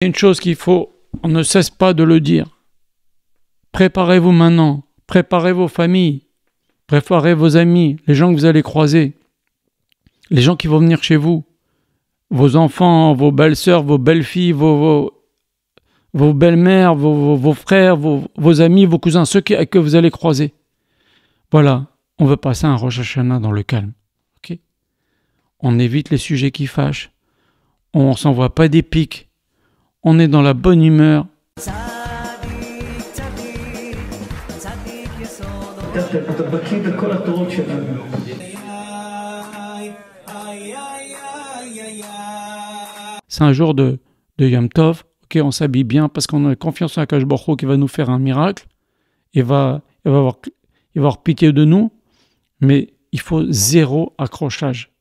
Une chose qu'il faut, on ne cesse pas de le dire. Préparez-vous maintenant, préparez vos familles, préparez vos amis, les gens que vous allez croiser, les gens qui vont venir chez vous, vos enfants, vos belles-sœurs, vos belles-filles, vos belles-mères, vos frères, vos amis, vos cousins, ceux que vous allez croiser. Voilà, on veut passer un Rosh Hashanah dans le calme. Okay, on évite les sujets qui fâchent, on ne s'envoie pas des piques, on est dans la bonne humeur. C'est un jour de Yom Tov. Okay, on s'habille bien parce qu'on a confiance en Akadosh Baruch Hu qui va nous faire un miracle. Il va avoir pitié de nous. Mais il faut zéro accrochage,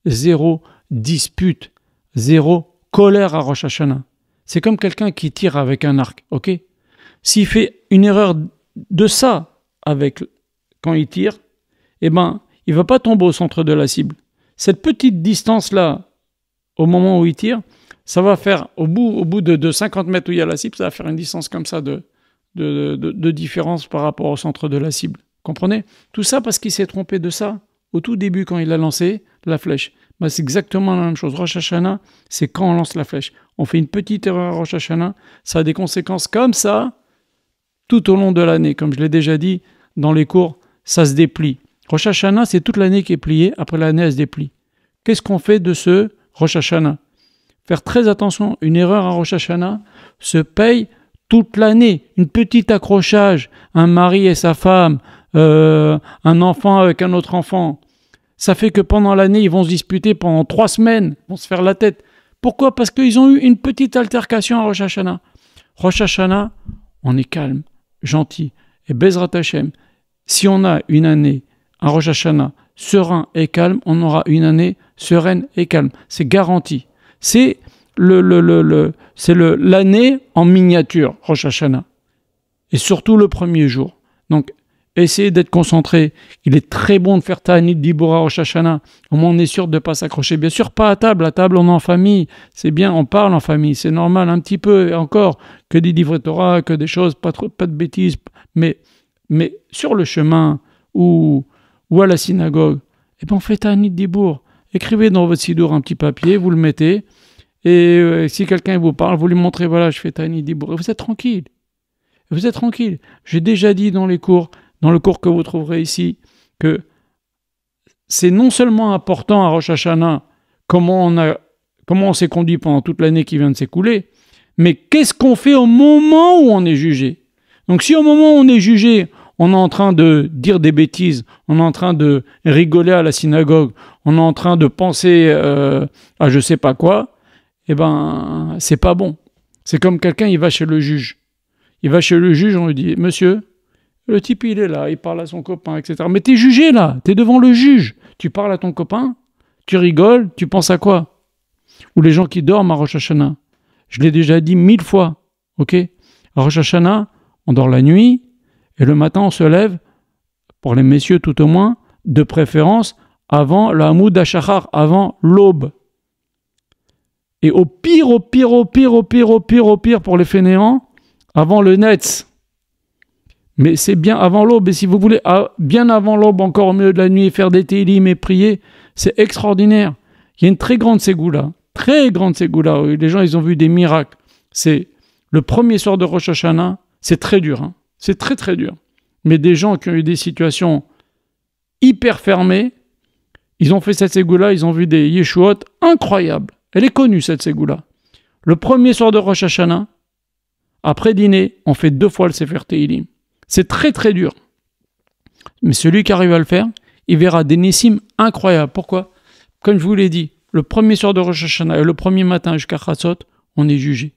zéro dispute, zéro colère à Rosh Hashanah. C'est comme quelqu'un qui tire avec un arc. Ok, s'il fait une erreur de ça quand il tire, eh ben, il ne va pas tomber au centre de la cible. Cette petite distance-là, au moment où il tire, ça va faire, au bout de 50 mètres où il y a la cible, ça va faire une distance comme ça de différence par rapport au centre de la cible. Comprenez? Tout ça parce qu'il s'est trompé de ça au tout début quand il a lancé la flèche. Ben, c'est exactement la même chose. Rosh Hashanah, c'est quand on lance la flèche. On fait une petite erreur à Rosh Hashanah, ça a des conséquences comme ça tout au long de l'année. Comme je l'ai déjà dit dans les cours, ça se déplie. Rosh Hashanah, c'est toute l'année qui est pliée, après l'année, elle se déplie. Qu'est-ce qu'on fait de ce Rosh Hashanah? Faire très attention, une erreur à Rosh Hashanah se paye toute l'année. Un petit accrochage, un mari et sa femme, un enfant avec un autre enfant, ça fait que pendant l'année, ils vont se disputer pendant 3 semaines, ils vont se faire la tête. Pourquoi? Parce qu'ils ont eu une petite altercation à Rosh Hashanah. Rosh Hashanah, on est calme, gentil. Et Bezrat Hashem, si on a une année, un Rosh Hashanah serein et calme, on aura une année sereine et calme. C'est garanti. C'est l'année en miniature, Rosh Hashanah. Et surtout le premier jour. Donc, essayez d'être concentré. Il est très bon de faire Ta'anit Dibur à Rosh Hashanah. Au moins, on est sûr de ne pas s'accrocher. Bien sûr, pas à table. À table, on est en famille. C'est bien, on parle en famille. C'est normal, un petit peu encore. Que des livres Torah, que des choses, pas de bêtises. Mais sur le chemin ou à la synagogue, eh ben, on fait Ta'anit Dibur. Écrivez dans votre sidour un petit papier, vous le mettez. Et si quelqu'un vous parle, vous lui montrez, voilà, je fais Ta'anit Dibur. Et vous êtes tranquille. Vous êtes tranquille. J'ai déjà dit dans le cours que vous trouverez ici, que c'est non seulement important à Rosh Hashanah, comment on s'est conduit pendant toute l'année qui vient de s'écouler, mais qu'est-ce qu'on fait au moment où on est jugé? Donc si au moment où on est jugé, on est en train de dire des bêtises, on est en train de rigoler à la synagogue, on est en train de penser à je sais pas quoi, eh ben, c'est pas bon. C'est comme quelqu'un, il va chez le juge. Il va chez le juge, on lui dit, monsieur, le type il est là, il parle à son copain, etc. Mais t'es jugé là, t'es devant le juge. Tu parles à ton copain, tu rigoles, tu penses à quoi? Ou les gens qui dorment à Rosh Hashanah. Je l'ai déjà dit 1000 fois, ok? À Rosh Hashanah, on dort la nuit, et le matin on se lève, pour les messieurs tout au moins, de préférence, avant la Hamoud HaShachar, avant l'aube. Et au pire, pour les fainéants, avant le Netz. Mais c'est bien avant l'aube. Et si vous voulez, bien avant l'aube, encore au milieu de la nuit, faire des télim et prier, c'est extraordinaire. Il y a une très grande ségoula. Les gens, ils ont vu des miracles. C'est le premier soir de Rosh Hashanah. C'est très dur. Hein. C'est très, très dur. Mais des gens qui ont eu des situations hyper fermées, ils ont fait cette ségoula, ils ont vu des yeshuot incroyables. Elle est connue, cette ségoula. Le premier soir de Rosh Hashanah, après dîner, on fait 2 fois le Sefer Tehillim. C'est très très dur. Mais celui qui arrive à le faire, il verra des nissim incroyables. Pourquoi? Comme je vous l'ai dit, le premier soir de Rosh Hashanah et le premier matin jusqu'à Chatzot, on est jugé.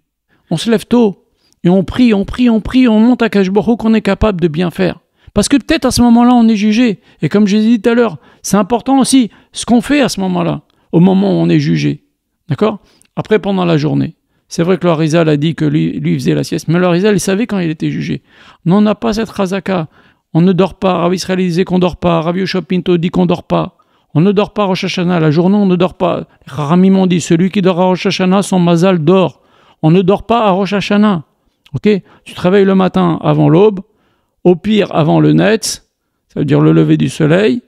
On se lève tôt et on prie, on monte à Akadosh Baruch Hu qu'on est capable de bien faire. Parce que peut-être à ce moment-là, on est jugé. Et comme j'ai dit tout à l'heure, c'est important aussi ce qu'on fait à ce moment-là, au moment où on est jugé. D'accord? Après, pendant la journée. C'est vrai que le Harizal a dit que lui faisait la sieste, mais le Harizal, il savait quand il était jugé. Non, on n'a pas cette chazaka. On ne dort pas. Rav Israël disait qu'on ne dort pas. Rav Yoshua Pinto dit qu'on ne dort pas. On ne dort pas Rosh Hashanah. La journée, on ne dort pas. Les Chachamim ont dit, celui qui dort à Rosh Hashanah, son mazal dort. On ne dort pas à Rosh Hashanah. Ok? Tu te réveilles le matin avant l'aube, au pire avant le Netz, ça veut dire le lever du soleil,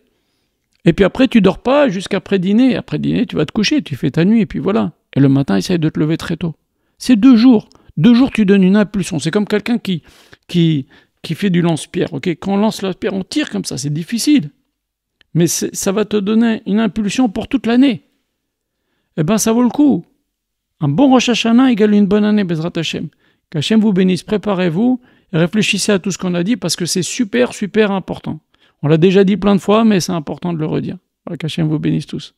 et puis après tu dors pas jusqu'après dîner. Après dîner, tu vas te coucher, tu fais ta nuit, et puis voilà. Et le matin, essaye de te lever très tôt. C'est 2 jours. 2 jours, tu donnes une impulsion. C'est comme quelqu'un qui fait du lance-pierre. Ok? Quand on lance la pierre, on tire comme ça, c'est difficile. Mais ça va te donner une impulsion pour toute l'année. Eh bien, ça vaut le coup. Un bon Rosh Hashanah égale une bonne année, Bezrat Hashem. Qu'Hachem vous bénisse, préparez-vous et réfléchissez à tout ce qu'on a dit parce que c'est super, super important. On l'a déjà dit plein de fois, mais c'est important de le redire. Qu'Hachem vous bénisse tous.